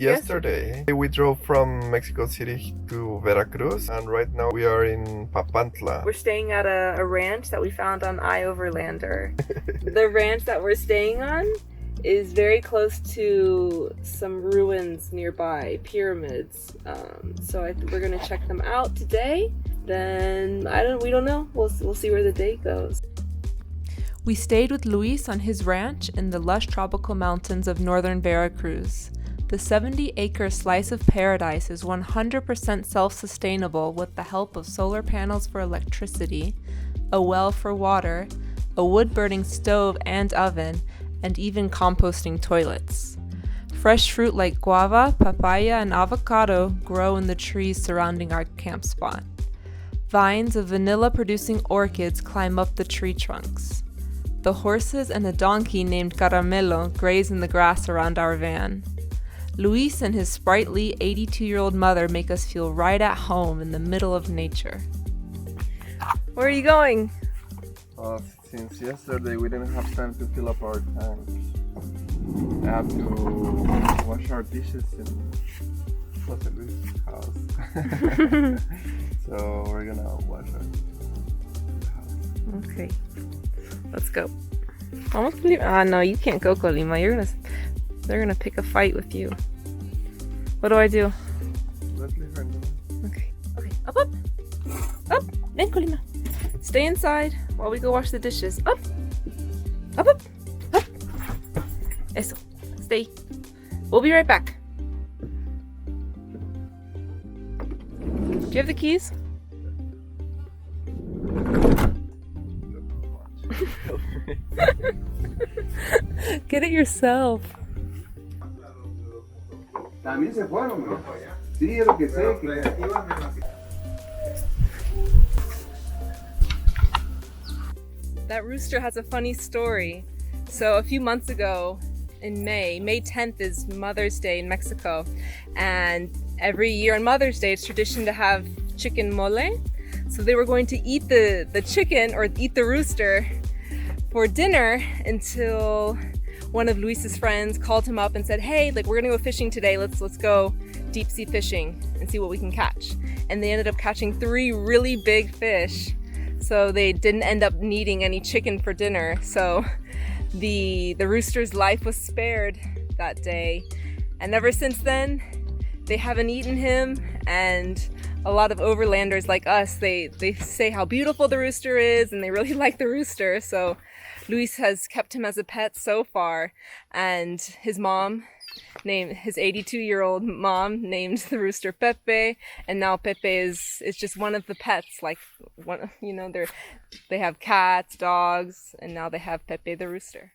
Yesterday, we drove from Mexico City to Veracruz, and right now we are in Papantla. We're staying at a ranch that we found on Overlander. The ranch that we're staying on is very close to some ruins nearby, pyramids. So we're gonna check them out today. Then we don't know. We'll see where the day goes. We stayed with Luis on his ranch in the lush tropical mountains of northern Veracruz. The 70-acre slice of paradise is 100% self-sustainable with the help of solar panels for electricity, a well for water, a wood-burning stove and oven, and even composting toilets. Fresh fruit like guava, papaya, and avocado grow in the trees surrounding our camp spot. Vines of vanilla-producing orchids climb up the tree trunks. The horses and a donkey named Caramelo graze in the grass around our van. Luis and his sprightly 82-year-old mother make us feel right at home in the middle of nature. Where are you going? Since yesterday we didn't have time to fill up our tanks. I have to wash our dishes in Jose Luis' house. So we're gonna wash our dishes in the house. Okay, let's go. Vamos, Colima. No, you can't go, Colima. They're gonna pick a fight with you. What do I do? Let's leave her alone. Okay. Up. Ven, Colima. Stay inside while we go wash the dishes. Up. Eso. Stay. We'll be right back. Do you have the keys? Get it yourself. También se fueron, bro. Sí, es lo que sé. That rooster has a funny story. So a few months ago in May 10th is Mother's Day in Mexico. And every year on Mother's Day, it's tradition to have chicken mole. So they were going to eat the chicken or eat the rooster for dinner until one of Luis's friends called him up and said, hey, we're gonna go fishing today. Let's go deep sea fishing and see what we can catch. And they ended up catching 3 really big fish. So they didn't end up needing any chicken for dinner. So the rooster's life was spared that day. And ever since then, they haven't eaten him. And a lot of overlanders like us, they say how beautiful the rooster is and they really like the rooster. So Luis has kept him as a pet so far, and his 82-year-old mom named the rooster Pepe, and now Pepe is just one of the pets. They have cats, dogs, and now they have Pepe the rooster.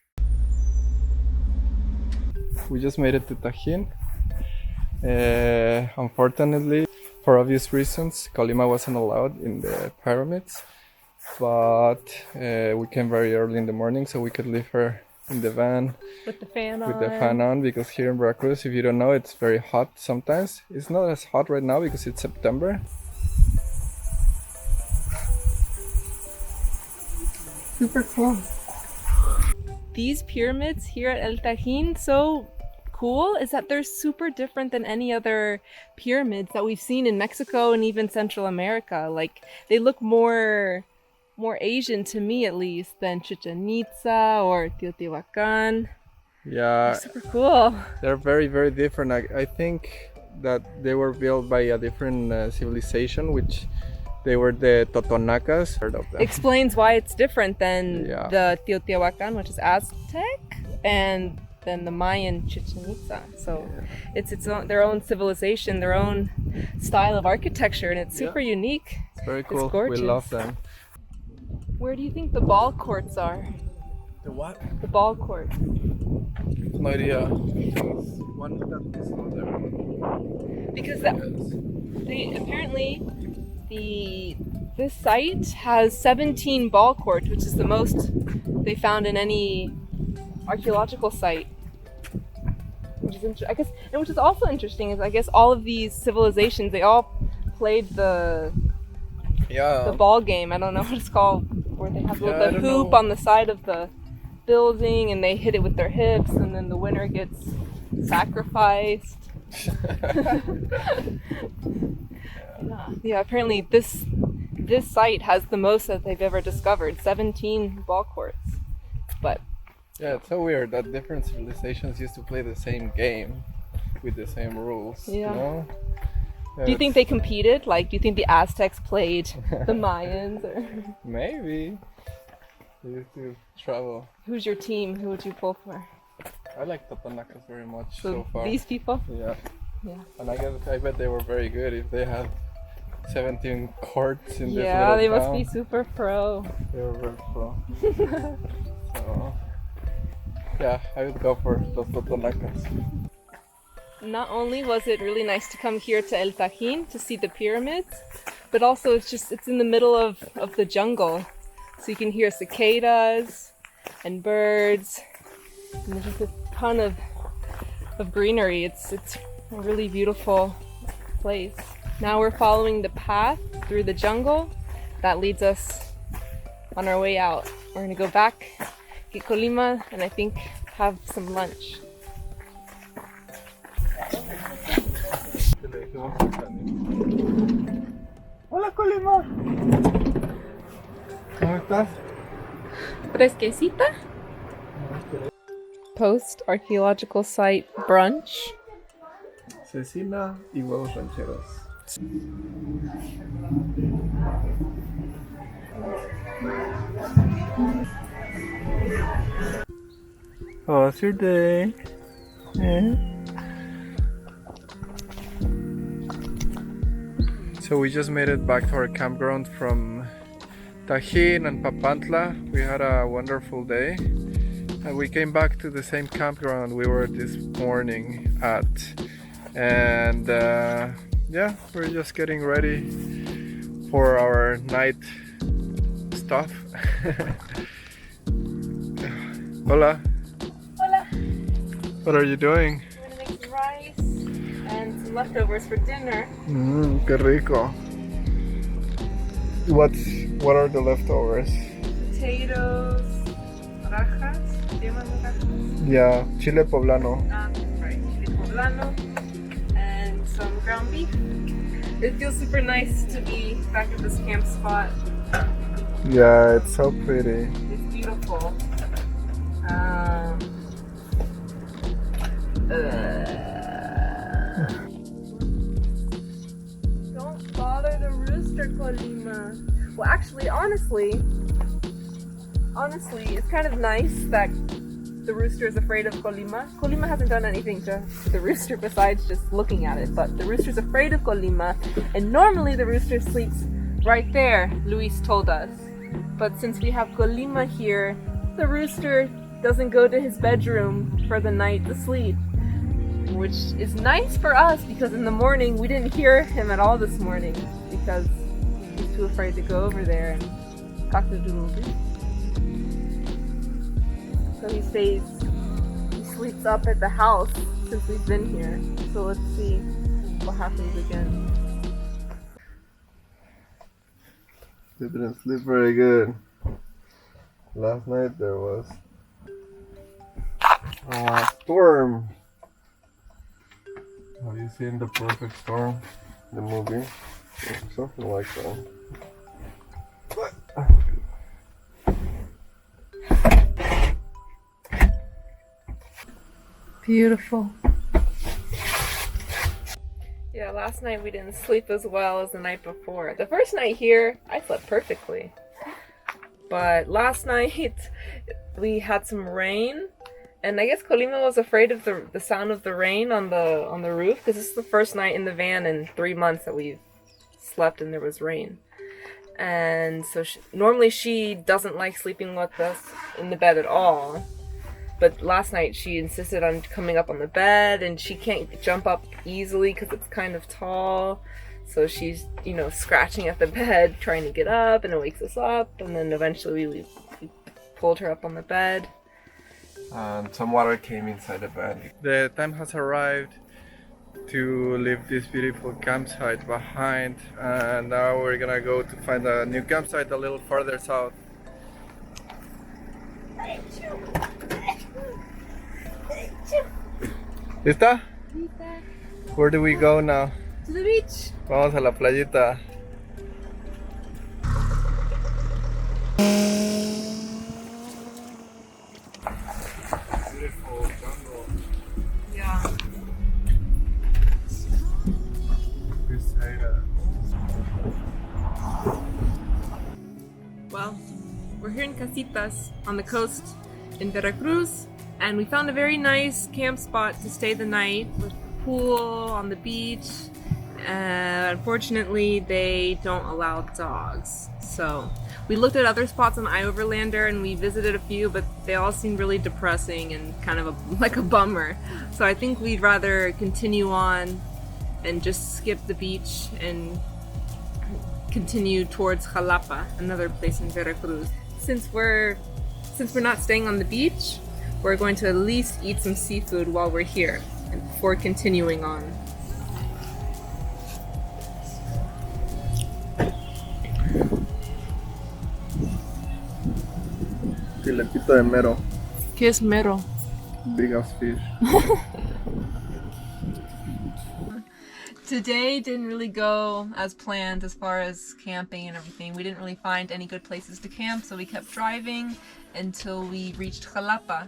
We just made it to Tajin. Unfortunately, for obvious reasons, Colima wasn't allowed in the pyramids. But we came very early in the morning so we could leave her in the van With the fan on, because here in Veracruz, if you don't know, it's very hot sometimes. It's not as hot right now because it's September. Super cool. These pyramids here at El Tajin, so cool is that they're super different than any other pyramids that we've seen in Mexico and even Central America. They look more Asian to me, at least, than Chichen Itza or Teotihuacan. Yeah, they're super cool. They're very, very different. I think that they were built by a different civilization, which they were the Totonacas. Heard of them. Explains why it's different than the Teotihuacan, which is Aztec, and then the Mayan Chichen Itza. So it's their own civilization, their own style of architecture, and it's super unique. It's very cool. It's gorgeous. We love them. Where do you think the ball courts are? The what? The ball court. No idea. One that is not there. Because this site has 17 ball courts, which is the most they found in any archaeological site. Which is which is also interesting is I guess all of these civilizations, they all played the ball game. I don't know what it's called, where they have the hoop on the side of the building and they hit it with their hips and then the winner gets sacrificed. Yeah, apparently this site has the most that they've ever discovered, 17 ball courts. But yeah, it's so weird that different civilizations used to play the same game with the same rules. Yeah. You know? do you think they competed? Like, do you think the Aztecs played the Mayans? Or Maybe. They used to travel. who's your team? Who would you pull for? I like Totonacas very much so far. These people? Yeah. Yeah. And I bet they were very good if they had 17 courts in this Yeah, little they must town. be super pro. They were very pro. So, yeah, I would go for los Totonacas. Not only was it really nice to come here to El Tajin to see the pyramids, but also it's in the middle of the jungle. So you can hear cicadas and birds. And there's just a ton of greenery. It's a really beautiful place. Now we're following the path through the jungle that leads us on our way out. We're gonna go back, get Colima, and I think have some lunch. Hola, Colima. ¿Cómo estás? Fresquecita? Post-archaeological site brunch. Cecina y huevos rancheros. How's your day? So we just made it back to our campground from Tajin and Papantla. We had a wonderful day. And we came back to the same campground we were this morning at. And yeah, we're just getting ready for our night stuff. Hola. Hola. What are you doing? We're gonna make some rice and some leftovers for dinner. Qué rico. What are the leftovers? Potatoes, rajas. Do you remember rajas? Yeah, chile poblano. Right, chile poblano, and some ground beef. It feels super nice to be back at this camp spot. Yeah, it's so pretty. It's beautiful. Don't bother the rooster, Colima. Well, actually, honestly, it's kind of nice that the rooster is afraid of Colima. Colima hasn't done anything to the rooster besides just looking at it, but the rooster's afraid of Colima, and normally the rooster sleeps right there, Luis told us. But since we have Colima here, the rooster doesn't go to his bedroom for the night to sleep, which is nice for us because in the morning we didn't hear him at all this morning because he's too afraid to go over there and cock-a-doodle-doo. So he sleeps up at the house since we've been here. So let's see what happens again. They didn't sleep very good. Last night there was a storm. Have you seen The Perfect Storm? The movie? Something like that. Beautiful. Yeah, last night we didn't sleep as well as the night before. The first night here, I slept perfectly. But last night, we had some rain. And I guess Colima was afraid of the sound of the rain on the roof. Because this is the first night in the van in 3 months that we've slept and there was rain. And so normally she doesn't like sleeping with us in the bed at all. But last night she insisted on coming up on the bed, and she can't jump up easily because it's kind of tall. So she's, scratching at the bed, trying to get up, and it wakes us up. And then eventually we pulled her up on the bed. And some water came inside the bed. The time has arrived to leave this beautiful campsite behind. And now we're gonna go to find a new campsite a little farther south. ¿Lista? Where do we go now? To the beach. Vamos a la playita. Beautiful jungle. Yeah. Well, we're here in Casitas on the coast in Veracruz, and we found a very nice camp spot to stay the night with a pool on the beach. Unfortunately, they don't allow dogs. So we looked at other spots on iOverlander and we visited a few, but they all seemed really depressing and kind of like a bummer. So I think we'd rather continue on and just skip the beach and continue towards Jalapa, another place in Veracruz. Since we're not staying on the beach, we're going to at least eat some seafood while we're here and before continuing on. Filetito de mero. ¿Qué es mero? Big ass fish. Today didn't really go as planned as far as camping and everything. We didn't really find any good places to camp, so we kept driving until we reached Jalapa.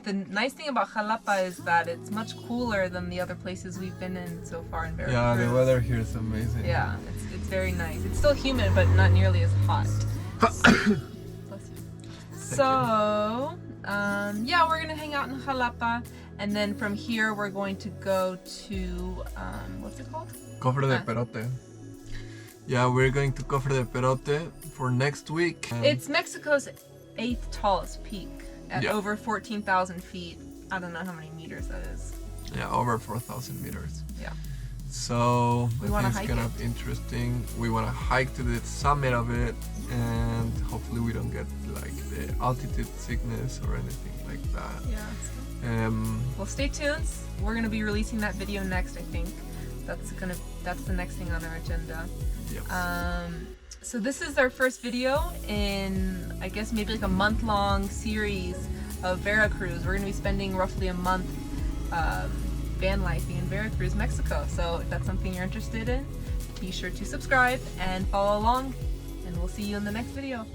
The nice thing about Jalapa is that it's much cooler than the other places we've been in so far in Veracruz. Yeah, the weather here is amazing. Yeah, it's very nice. It's still humid, but not nearly as hot. So, yeah, we're gonna hang out in Jalapa, and then from here we're going to go to, what's it called? Cofre de Perote. Yeah, we're going to Cofre de Perote for next week. It's Mexico's 8th tallest peak at Yeah. over 14,000 feet. I don't know how many meters that is. Yeah, over 4,000 meters. Yeah. So We I wanna think it's hike gonna be interesting. We wanna hike to the summit of it, and hopefully we don't get like the altitude sickness or anything like that. Yeah. Well, stay tuned. We're gonna be releasing that video next, I think. That's the next thing on our agenda. Yep. So this is our first video in, I guess, maybe like a month-long series of Veracruz. We're gonna be spending roughly a month van lifing in Veracruz, Mexico. So if that's something you're interested in, be sure to subscribe and follow along, and we'll see you in the next video.